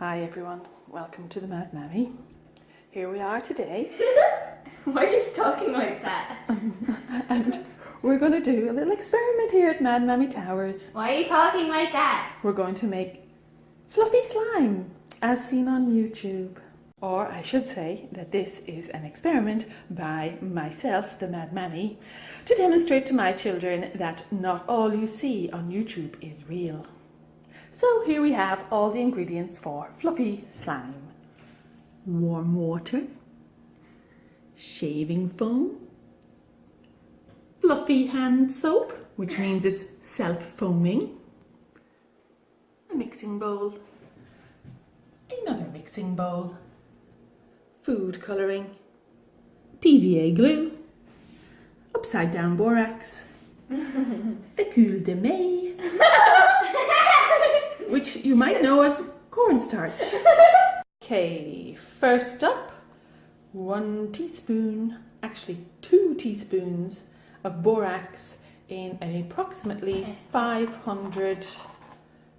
Hi everyone, welcome to the Mad Mammy. Here we are today. Why are you talking like that? And we're going to do a little experiment here at Mad Mammy Towers. Why are you talking like that? We're going to make fluffy slime as seen on YouTube. Or I should say that this is an experiment by myself, the Mad Mammy, to demonstrate to my children that not all you see on YouTube is real. So here we have all the ingredients for fluffy slime. Warm water, shaving foam, fluffy hand soap, which means it's self-foaming, a mixing bowl, another mixing bowl, food colouring, PVA glue, upside down borax, fécule de maïs, which you might know as cornstarch. Okay, first up, 1 teaspoon, actually 2 teaspoons of borax in approximately 500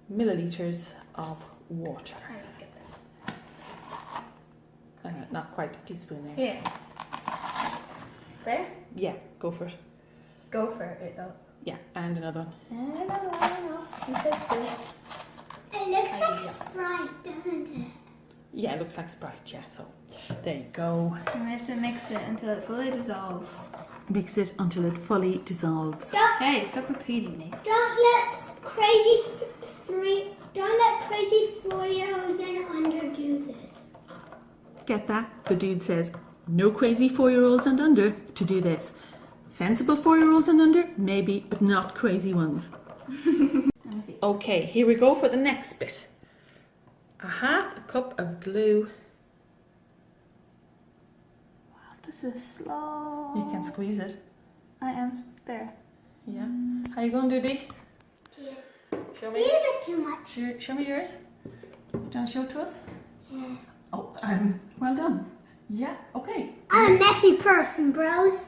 milliliters of water. Not quite a teaspoon there. Here. There? Yeah, go for it. Go for it though. Yeah, and another one. I know. You said two. It looks like Sprite, doesn't it? Yeah, it looks like Sprite, yeah, so there you go. And we have to mix it until it fully dissolves. Mix it until it fully dissolves. Hey, stop repeating me. Don't let crazy 4-year-olds and under do this. Get that? The dude says, no crazy 4-year-olds and under to do this. Sensible 4-year-olds and under, maybe, but not crazy ones. Okay, here we go for the next bit. 1/2 cup of glue. Wow, this is slow. You can squeeze it. I am there. Yeah. How you going, Doody? Yeah. Show A me. little bit too much. Show me yours. Do you want to show it to us? Yeah. Oh, well done. Yeah, okay. I'm a messy person, bros.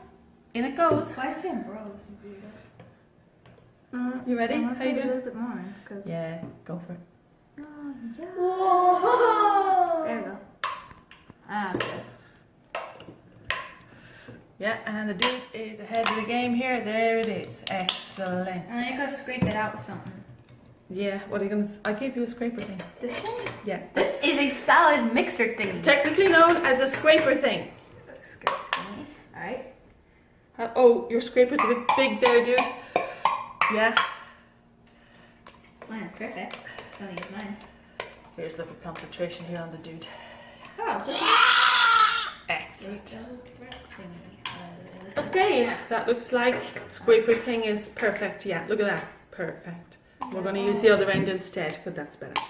In it goes. Why is it bros? You ready? How you A doing? little bit more. Cause Yeah, go for it. Oh, yeah. Whoa! There you go. Ah, that's good. Yeah, and the dude is ahead of the game here. There it is. Excellent. And then you gotta scrape it out with something. Yeah, what are you gonna? I gave you a scraper thing. This thing? Yeah. This is a salad mixer thing. Technically known as a scraper thing. Alright. Oh, your scraper's a bit big there, dude. Yeah. Mine is perfect. I'll use mine. Here's a little concentration here on the dude. Oh, Excellent. Okay, that looks like scraper thing is perfect. Yeah, look at that. Perfect. We're going to use the other end instead, but that's better.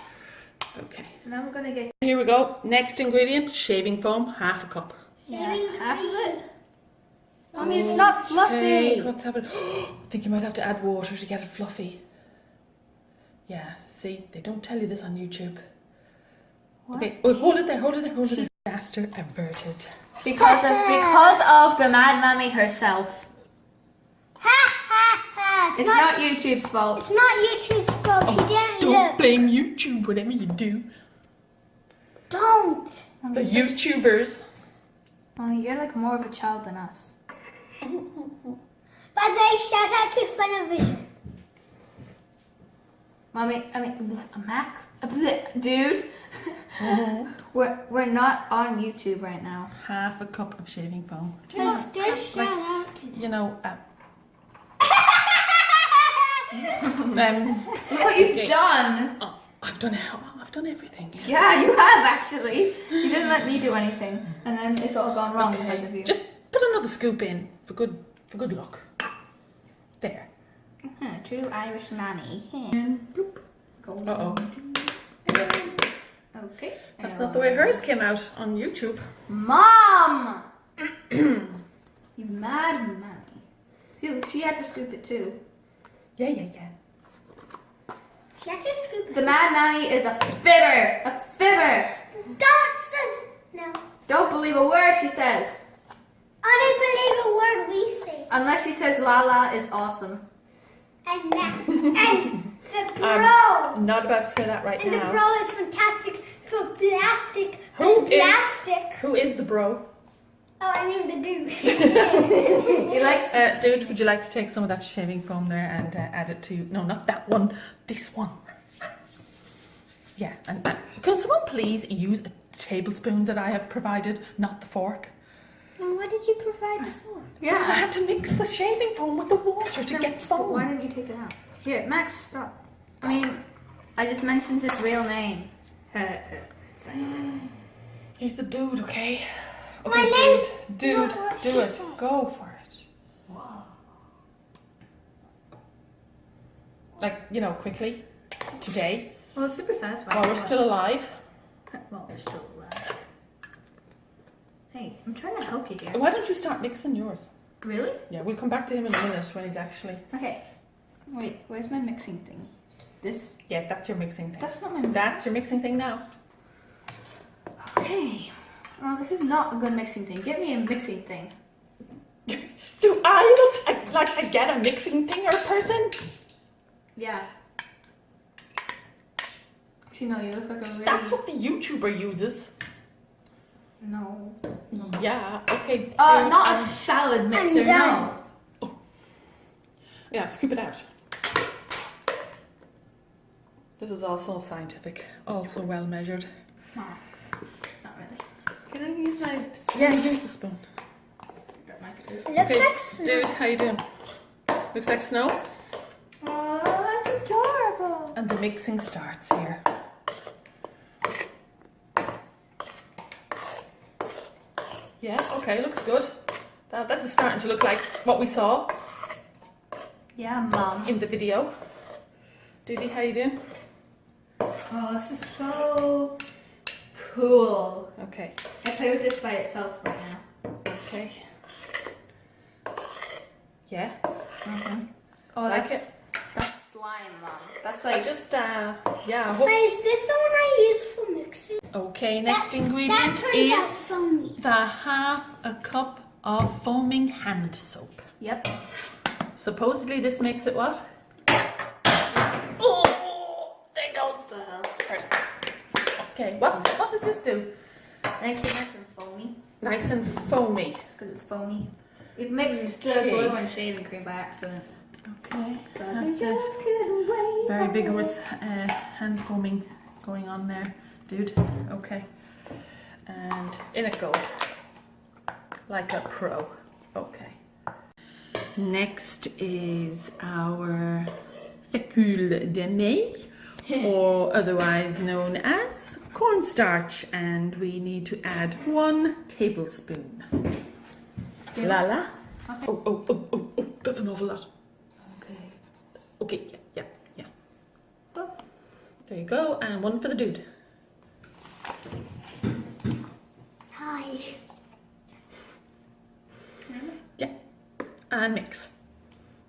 Okay. now we're gonna get Here we go. Next ingredient, shaving foam, 1/2 cup. Shaving half of cream. it. I mean, it's not fluffy. Okay, what's happening? I think you might have to add water to get it fluffy. Yeah, see, they don't tell you this on YouTube. What? Okay, oh, hold it there, hold it there, hold it there. Disaster averted. Because of the Mad Mammy herself. Ha ha ha! It's not YouTube's fault. It's not YouTube's fault. She didn't Don't look. blame YouTube, whatever you do. Don't. The YouTubers. Oh, you're like more of a child than us. By the way, shout out to Funavision. Mommy, dude. We're not on YouTube right now. 1/2 cup of shaving foam. But still shout out to them. You know, Look what you've Okay. done. oh, I've done everything. Yeah, you have actually. You didn't let me do anything, and then it's all gone wrong because of you. Just put another scoop in for good luck. There. True Irish nanny. And bloop. Goes Uh-oh. Okay. That's not the way hers came out on YouTube. Mom! You mad Mammy. See, she had to scoop it too. Yeah. She had to scoop it. The Mad Mammy is a fibber! A fibber! Don't say no. Don't believe a word she says. Only believe a word we say. Unless she says Lala is awesome. And that. And the bro. I'm not about to say that right And the now. bro is fantastic For plastic. Who is- plastic. Who is the bro? Oh, I mean the dude. He likes. Dude, would you like to take some of that shaving foam there and add it to... No, not that one. This one. Yeah, and can someone please use a tablespoon that I have provided, not the fork? And what did you provide the fork? Because I Yeah. had to mix the shaving foam with the water to get Why foam. didn't you take it out? Here, Max, stop. I mean, I just mentioned his real name. He's the dude, okay? My name's Dude, not what do she it. said. Go for it. Whoa. Like, you know, quickly. Today. Well, it's super satisfying. While we're still alive. Well, we're still alive. Hey, I'm trying to help you here. Why don't you start mixing yours? Really? Yeah, we'll come back to him in a minute when he's actually... Okay. Wait, where's my mixing thing? This? Yeah, that's your mixing thing. That's not my. That's your mixing thing now. Okay. Oh, this is not a good mixing thing. Give me a mixing thing. Do I look like I get a mixing thing or a person? Yeah. Actually, no, you look like a really. That's what the YouTuber uses. No. Yeah, okay. Not dude, a salad mixer, I'm done. no. yeah, scoop it out. This is also scientific, also well measured. No. Not really. Can I use my. Yeah, here's the spoon. That might be good. It looks Okay, like snow. dude, how you doing? Looks like snow. Oh, that's adorable. And the mixing starts here. Yeah, okay, looks good. This is starting to look like what we saw Yeah, Mom. in the video. Dudy, how you doing? Oh, this is so cool. Okay, I play with this by itself right now. okay. Yeah, Oh, Like that's it? that's slime, Mom. That's I like just, yeah, I hope. Wait, is this the one I use for mixing? Okay, next that ingredient turns out is foamy. the half a cup of foaming hand soap. yep. Supposedly this makes it what? Oh, there goes the first. Okay, what does this do? Nice and foamy Nice and foamy. because it's foamy. We've mixed the Okay. glue and shaving cream by accident. Okay, So that's just it. couldn't wait. Very vigorous hand foaming going on there, dude. Okay, and in it goes, like a pro. Okay. Next is our fécule de maïs, or otherwise known as cornstarch, and we need to add 1 tablespoon. Lala. Okay. Oh, that's an awful lot. Okay. Okay, yeah. Oh. There you go, and 1 for the dude. Hi. Yeah, and mix.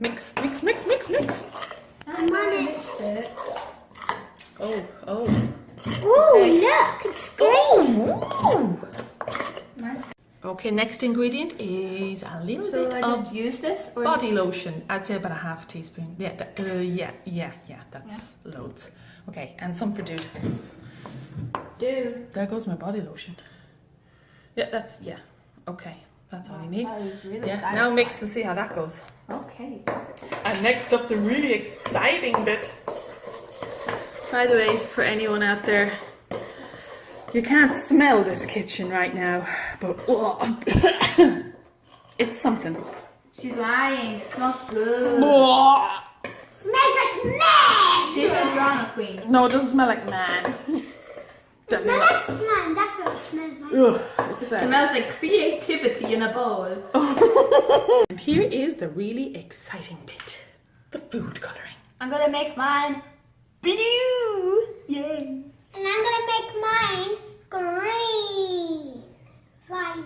Mix. I'm gonna mix it. Oh. Ooh, look, it's green. Nice. Okay, next ingredient is a little So bit I of just use this or body lotion. I'd say about a half teaspoon. Yeah, that's loads. Okay, and some for dude. Dude. There goes my body lotion. Yeah, okay, that's all you need. That is really Yeah, satisfying. now mix and see how that goes. Okay. And next up, the really exciting bit. By the way, for anyone out there, you can't smell this kitchen right now, but it's something. She's lying. It smells good. Smells like man. She's a drama queen. No, it doesn't smell like man. It smells like slime. That's what it smells like. Ugh, it's It smells like creativity in a bowl. And here is the really exciting bit. The food coloring. I'm gonna make mine blue. Yay. And I'm gonna make mine green. Violet.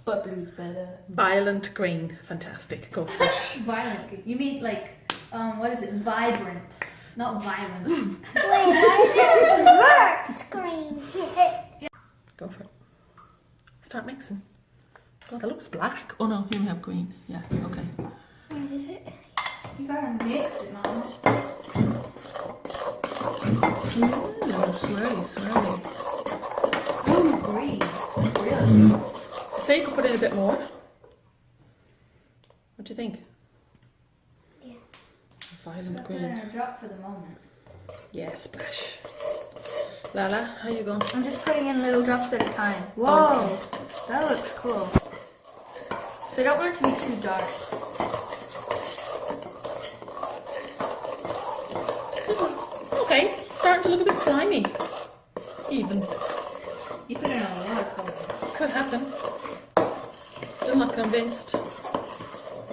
But blue's better. Violent green. Fantastic. Go for it. Violent green. You mean like, what is it? Vibrant. Not violent. Wait, I said vert green. Go for it. Start mixing. God, that looks black. Oh no, here we have green. Yeah, okay. Where is it? You gotta mix it, Mom. Swirly. So you could put in a bit more. What do you think? Yeah. Violent Put it in green. a drop for the moment. Yeah, splash. Lala, how you going? I'm just putting in little drops at a time. Whoa, that looks cool. So I don't want it to be too dark. Okay, starting to look a bit slimy. Even. You put it on a lot of color. Could happen. Still not convinced.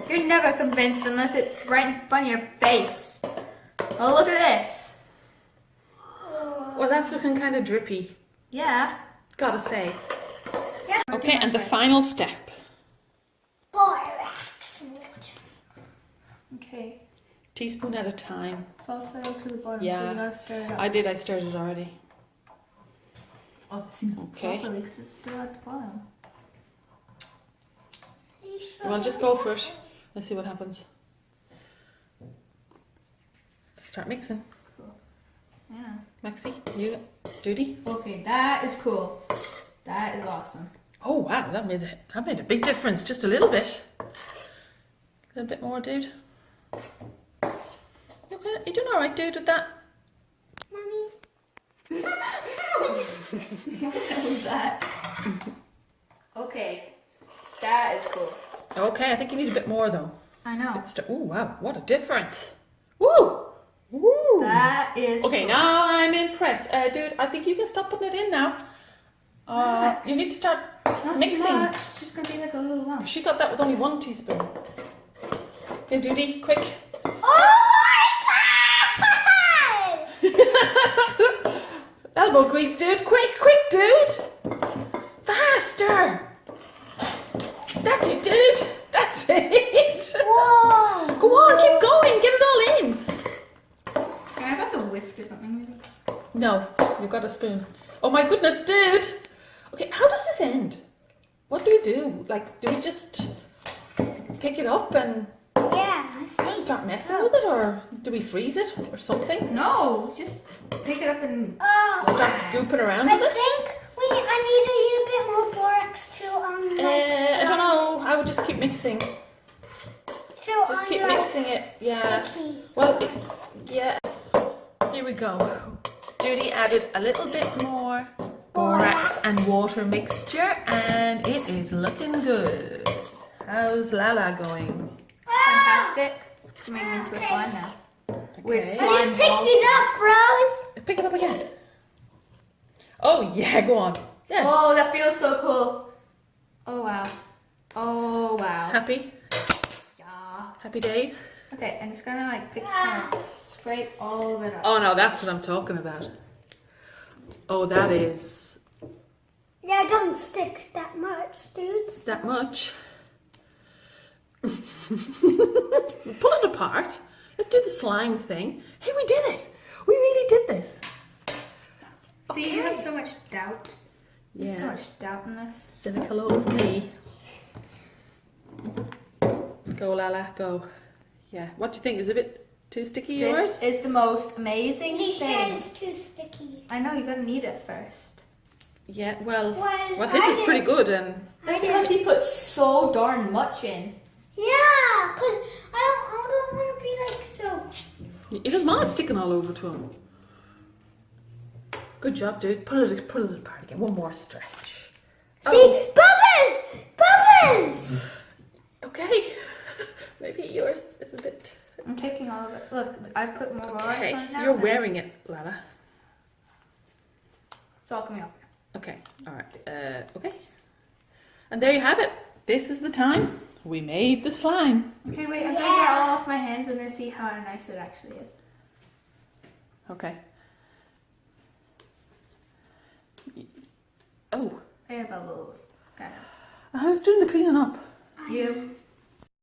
You're never convinced unless it's right in front of your face. Oh, look at this. Well, that's looking kind of drippy. Yeah. Gotta say. Yeah. Okay, and the final step. Borax water. Okay. Teaspoon at a time. It's all settled to the bottom, so Yeah. you gotta stir it up. I did, I stirred it already. Obviously not Okay. properly because it's still at the bottom. Are you sure? Well, just go for it. Let's see what happens. Start mixing. Yeah. Maxie, you, Judy. Okay, that is cool. That is awesome. Oh wow, that made a big difference. Just a little bit. A little bit more, dude. You doing all right, dude, with that? Mommy. What was that? Okay, that is cool. Okay, I think you need a bit more though. I know. Oh wow, what a difference! Woo! Woo! That is Okay, cool. now I'm impressed. Dude, I think you can stop putting it in now. You need to start Not mixing. too much. It's just gonna be like a little lump. She got that with only 1 teaspoon. Okay, Duty, quick. Oh my god! Elbow grease, dude. Quick, dude. Faster. That's it, dude. That's it. Whoa! Go on, keep going. Get it all in. Can I have like a whisk or something maybe? No, you've got a spoon. Oh my goodness, dude. Okay, how does this end? What do we do? Like, do we just pick it up and Yeah, I think. start messing with it, or do we freeze it or something? No, just pick it up and. Start gooping around I with it? think I need a little bit more borax to I don't know. I would just keep mixing. So Just keep mixing it. Yeah. Sticky. Well, yeah. Here we go. Judy added a little bit more borax and water mixture, and it is looking good. How's Lala going? Fantastic. It's coming into a slime now. With Okay. I slime just picked ball. it up, bros. Pick it up again. Oh yeah, go on. Yes. Oh, that feels so cool. Oh wow. Oh wow. Happy? Yeah. Happy days? Okay, I'm just gonna like pick kind of scrape all of it up. Oh no, that's what I'm talking about. Oh, that is Yeah, it doesn't stick that much, dudes. that much. Pull it apart. Let's do the slime thing. Hey, we did it. We really did this. See, you had so much doubt. So Yeah. much doubt in this. Cynical old me. Go, Lala, go. Yeah. What do you think? Is it a bit too sticky, yours? This is the most amazing He thing. says too sticky. I know, you gotta knead it first. Yeah, well, Well, his I is pretty good, and That's because he put so darn much in. Yeah, because I don't want to be like so. he doesn't mind sticking all over to him. Good job, dude. Pull it apart again. One more stretch. See, bubbles! Bubbles! Okay. Maybe yours is a bit. I'm taking all of it. Look, I put more borax Okay, on it now. you're wearing it, Lala. It's all coming off. Okay, all right. Okay. And there you have it. This is the time we made the slime. Okay, wait, I'm gonna get all off my hands and then see how nice it actually is. Okay. Oh, Air bubbles. Kind of. who's doing the cleaning up? You.